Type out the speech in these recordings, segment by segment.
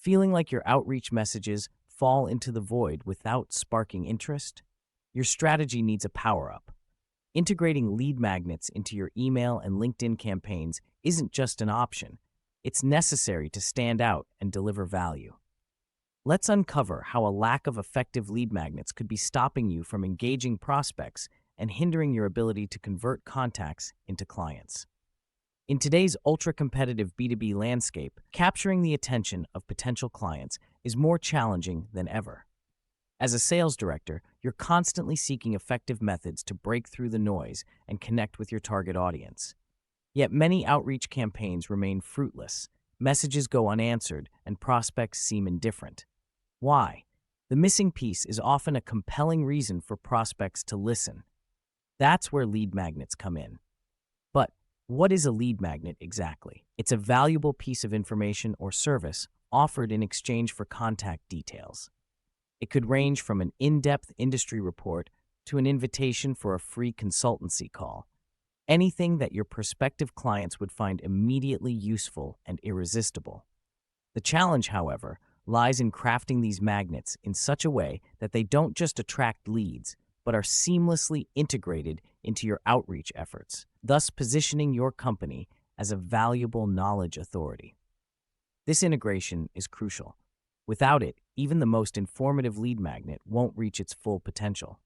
Feeling like your outreach messages fall into the void without sparking interest? Your strategy needs a power-up. Integrating lead magnets into your email and LinkedIn campaigns isn't just an option. It's necessary to stand out and deliver value. Let's uncover how a lack of effective lead magnets could be stopping you from engaging prospects and hindering your ability to convert contacts into clients. In today's ultra-competitive B2B landscape, capturing the attention of potential clients is more challenging than ever. As a sales director, you're constantly seeking effective methods to break through the noise and connect with your target audience. Yet many outreach campaigns remain fruitless, messages go unanswered, and prospects seem indifferent. Why? The missing piece is often a compelling reason for prospects to listen. That's where lead magnets come in. But what is a lead magnet exactly? It's a valuable piece of information or service offered in exchange for contact details. It could range from an in-depth industry report to an invitation for a free consultancy call. Anything that your prospective clients would find immediately useful and irresistible. The challenge, however, lies in crafting these magnets in such a way that they don't just attract leads, but are seamlessly integrated into your outreach efforts, thus positioning your company as a valuable knowledge authority. This integration is crucial. Without it, even the most informative lead magnet won't reach its full potential.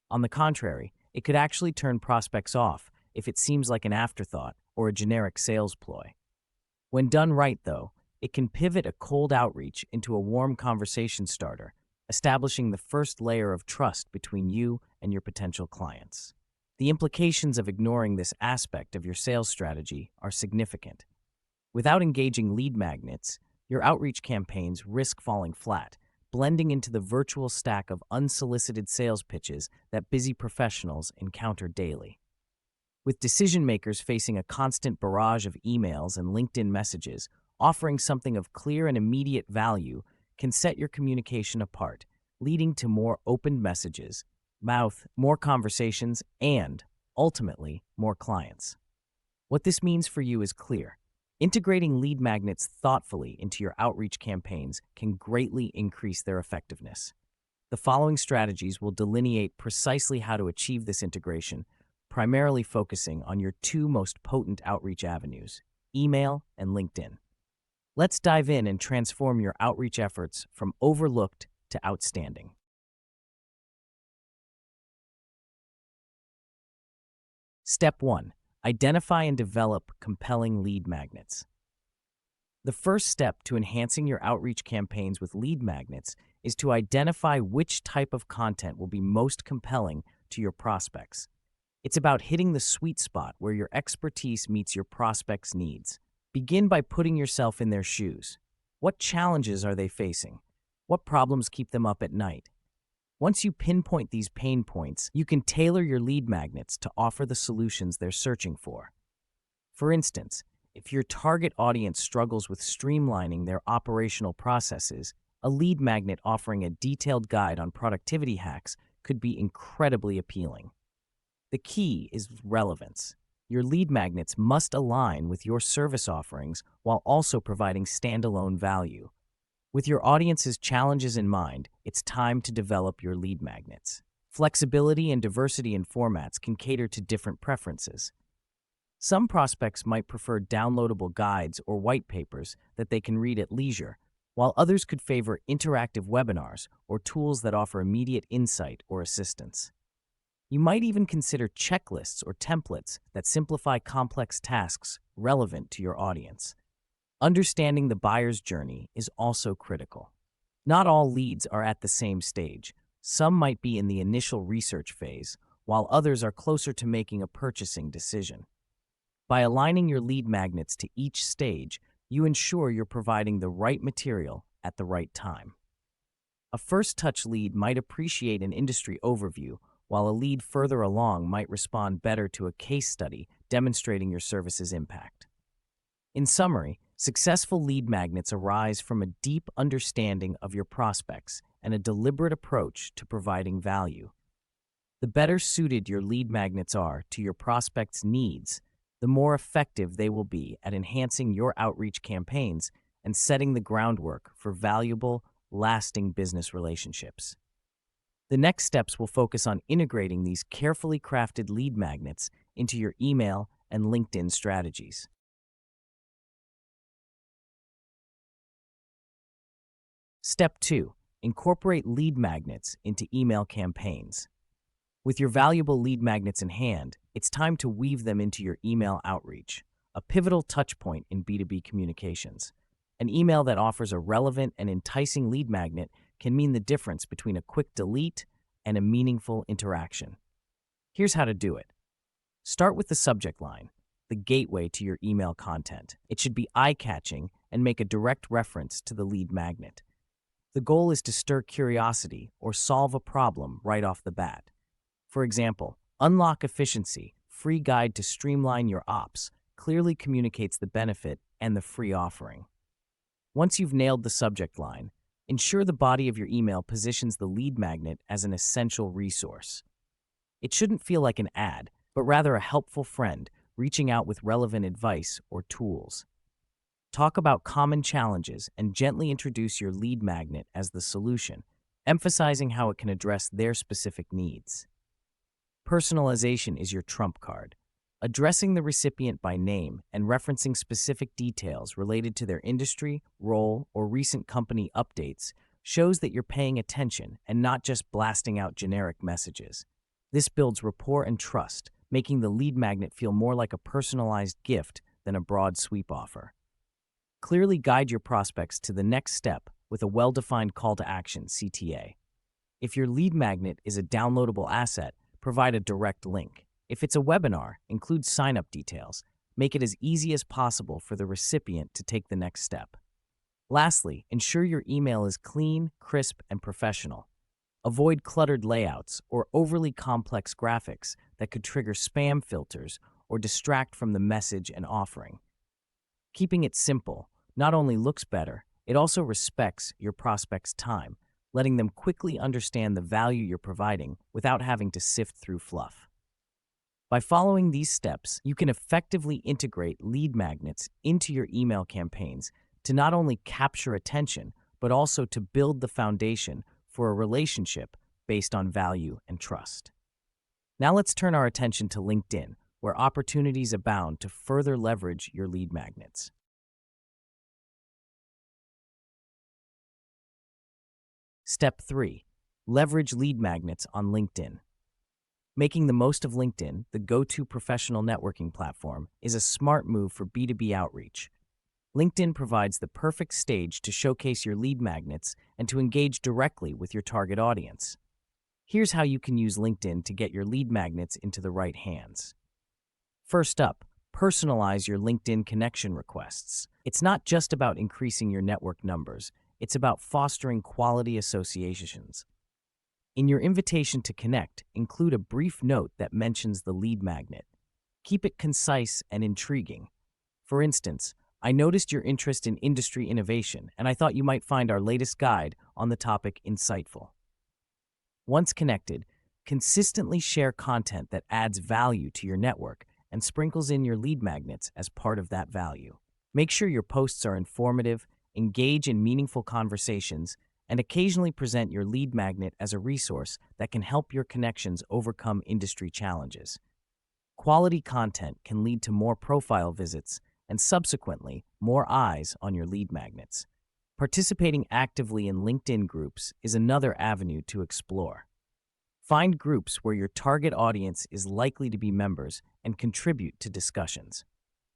On the contrary, it could actually turn prospects off if it seems like an afterthought or a generic sales ploy. When done right, though, it can pivot a cold outreach into a warm conversation starter, establishing the first layer of trust between you and your potential clients. The implications of ignoring this aspect of your sales strategy are significant. Without engaging lead magnets, your outreach campaigns risk falling flat, blending into the virtual stack of unsolicited sales pitches that busy professionals encounter daily. With decision-makers facing a constant barrage of emails and LinkedIn messages, offering something of clear and immediate value can set your communication apart, leading to more opened messages, more conversations, and, ultimately, more clients. What this means for you is clear. Integrating lead magnets thoughtfully into your outreach campaigns can greatly increase their effectiveness. The following strategies will delineate precisely how to achieve this integration, primarily focusing on your two most potent outreach avenues, email and LinkedIn. Let's dive in and transform your outreach efforts from overlooked to outstanding. Step 1. Identify and develop compelling lead magnets. The first step to enhancing your outreach campaigns with lead magnets is to identify which type of content will be most compelling to your prospects. It's about hitting the sweet spot where your expertise meets your prospects' needs. Begin by putting yourself in their shoes. What challenges are they facing? What problems keep them up at night? Once you pinpoint these pain points, you can tailor your lead magnets to offer the solutions they're searching for. For instance, if your target audience struggles with streamlining their operational processes, a lead magnet offering a detailed guide on productivity hacks could be incredibly appealing. The key is relevance. Your lead magnets must align with your service offerings while also providing standalone value. With your audience's challenges in mind, it's time to develop your lead magnets. Flexibility and diversity in formats can cater to different preferences. Some prospects might prefer downloadable guides or white papers that they can read at leisure, while others could favor interactive webinars or tools that offer immediate insight or assistance. You might even consider checklists or templates that simplify complex tasks relevant to your audience. Understanding the buyer's journey is also critical. Not all leads are at the same stage. Some might be in the initial research phase, while others are closer to making a purchasing decision. By aligning your lead magnets to each stage, you ensure you're providing the right material at the right time. A first-touch lead might appreciate an industry overview, while a lead further along might respond better to a case study demonstrating your service's impact. In summary, successful lead magnets arise from a deep understanding of your prospects and a deliberate approach to providing value. The better suited your lead magnets are to your prospects' needs, the more effective they will be at enhancing your outreach campaigns and setting the groundwork for valuable, lasting business relationships. The next steps will focus on integrating these carefully crafted lead magnets into your email and LinkedIn strategies. Step 2. Incorporate lead magnets into email campaigns. With your valuable lead magnets in hand, it's time to weave them into your email outreach, a pivotal touchpoint in B2B communications. An email that offers a relevant and enticing lead magnet can mean the difference between a quick delete and a meaningful interaction. Here's how to do it. Start with the subject line, the gateway to your email content. It should be eye-catching and make a direct reference to the lead magnet. The goal is to stir curiosity or solve a problem right off the bat. For example, Unlock Efficiency, free guide to streamline your ops, clearly communicates the benefit and the free offering. Once you've nailed the subject line, ensure the body of your email positions the lead magnet as an essential resource. It shouldn't feel like an ad, but rather a helpful friend reaching out with relevant advice or tools. Talk about common challenges and gently introduce your lead magnet as the solution, emphasizing how it can address their specific needs. Personalization is your trump card. Addressing the recipient by name and referencing specific details related to their industry, role, or recent company updates shows that you're paying attention and not just blasting out generic messages. This builds rapport and trust, making the lead magnet feel more like a personalized gift than a broad sweep offer. Clearly guide your prospects to the next step with a well-defined call to action, CTA. If your lead magnet is a downloadable asset, provide a direct link. If it's a webinar, include sign-up details. Make it as easy as possible for the recipient to take the next step. Lastly, ensure your email is clean, crisp, and professional. Avoid cluttered layouts or overly complex graphics that could trigger spam filters or distract from the message and offering. Keeping it simple not only looks better, it also respects your prospect's time, letting them quickly understand the value you're providing without having to sift through fluff. By following these steps, you can effectively integrate lead magnets into your email campaigns to not only capture attention, but also to build the foundation for a relationship based on value and trust. Now let's turn our attention to LinkedIn, where opportunities abound to further leverage your lead magnets. Step 3. Leverage lead magnets on LinkedIn. Making the most of LinkedIn, the go-to professional networking platform, is a smart move for B2B outreach. LinkedIn provides the perfect stage to showcase your lead magnets and to engage directly with your target audience. Here's how you can use LinkedIn to get your lead magnets into the right hands. First up, personalize your LinkedIn connection requests. It's not just about increasing your network numbers, it's about fostering quality associations. In your invitation to connect, include a brief note that mentions the lead magnet. Keep it concise and intriguing. For instance, I noticed your interest in industry innovation, and I thought you might find our latest guide on the topic insightful. Once connected, consistently share content that adds value to your network and sprinkles in your lead magnets as part of that value. Make sure your posts are informative, engage in meaningful conversations, and occasionally present your lead magnet as a resource that can help your connections overcome industry challenges. Quality content can lead to more profile visits and subsequently more eyes on your lead magnets. Participating actively in LinkedIn groups is another avenue to explore. Find groups where your target audience is likely to be members and contribute to discussions.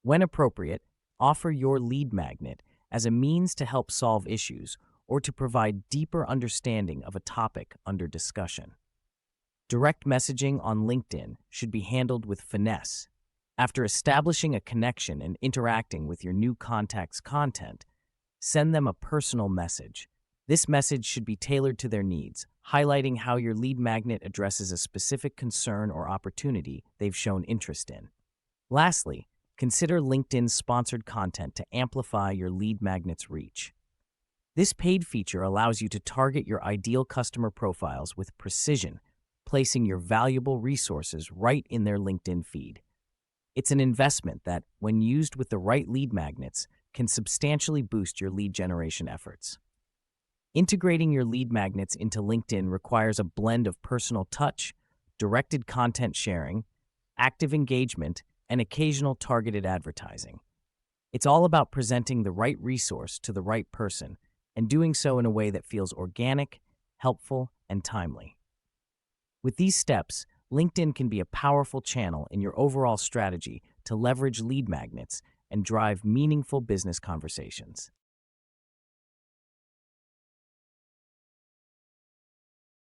When appropriate, offer your lead magnet as a means to help solve issues or to provide deeper understanding of a topic under discussion. Direct messaging on LinkedIn should be handled with finesse. After establishing a connection and interacting with your new contact's content, send them a personal message. This message should be tailored to their needs, highlighting how your lead magnet addresses a specific concern or opportunity they've shown interest in. Lastly, consider LinkedIn's sponsored content to amplify your lead magnet's reach. This paid feature allows you to target your ideal customer profiles with precision, placing your valuable resources right in their LinkedIn feed. It's an investment that, when used with the right lead magnets, can substantially boost your lead generation efforts. Integrating your lead magnets into LinkedIn requires a blend of personal touch, directed content sharing, active engagement, and occasional targeted advertising. It's all about presenting the right resource to the right person and doing so in a way that feels organic, helpful, and timely. With these steps, LinkedIn can be a powerful channel in your overall strategy to leverage lead magnets and drive meaningful business conversations.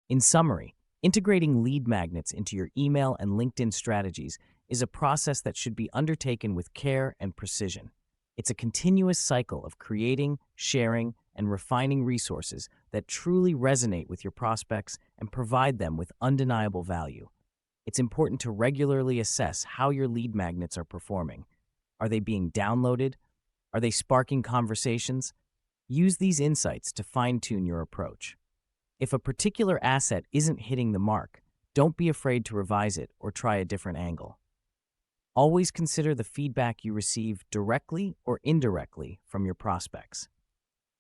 In summary, integrating lead magnets into your email and LinkedIn strategies is a process that should be undertaken with care and precision. It's a continuous cycle of creating, sharing, and refining resources that truly resonate with your prospects and provide them with undeniable value. It's important to regularly assess how your lead magnets are performing. Are they being downloaded? Are they sparking conversations? Use these insights to fine-tune your approach. If a particular asset isn't hitting the mark, don't be afraid to revise it or try a different angle. Always consider the feedback you receive directly or indirectly from your prospects.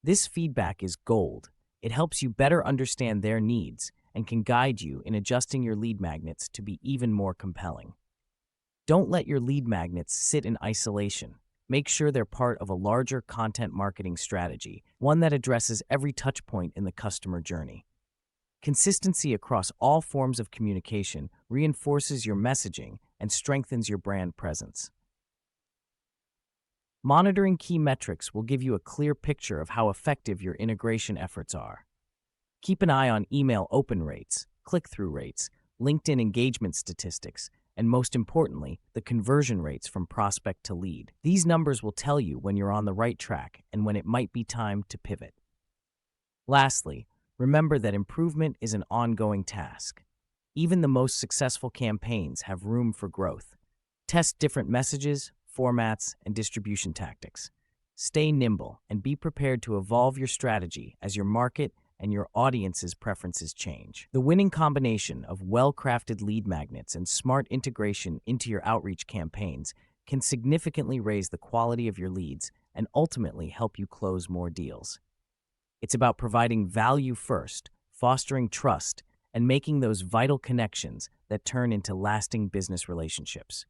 This feedback is gold. It helps you better understand their needs and can guide you in adjusting your lead magnets to be even more compelling. Don't let your lead magnets sit in isolation. Make sure they're part of a larger content marketing strategy, one that addresses every touchpoint in the customer journey. Consistency across all forms of communication reinforces your messaging and strengthens your brand presence. Monitoring key metrics will give you a clear picture of how effective your integration efforts are. Keep an eye on email open rates, click-through rates, LinkedIn engagement statistics, and most importantly, the conversion rates from prospect to lead. These numbers will tell you when you're on the right track and when it might be time to pivot. Lastly, remember that improvement is an ongoing task. Even the most successful campaigns have room for growth. Test different messages, formats, and distribution tactics. Stay nimble and be prepared to evolve your strategy as your market and your audience's preferences change. The winning combination of well-crafted lead magnets and smart integration into your outreach campaigns can significantly raise the quality of your leads and ultimately help you close more deals. It's about providing value first, fostering trust, and making those vital connections that turn into lasting business relationships.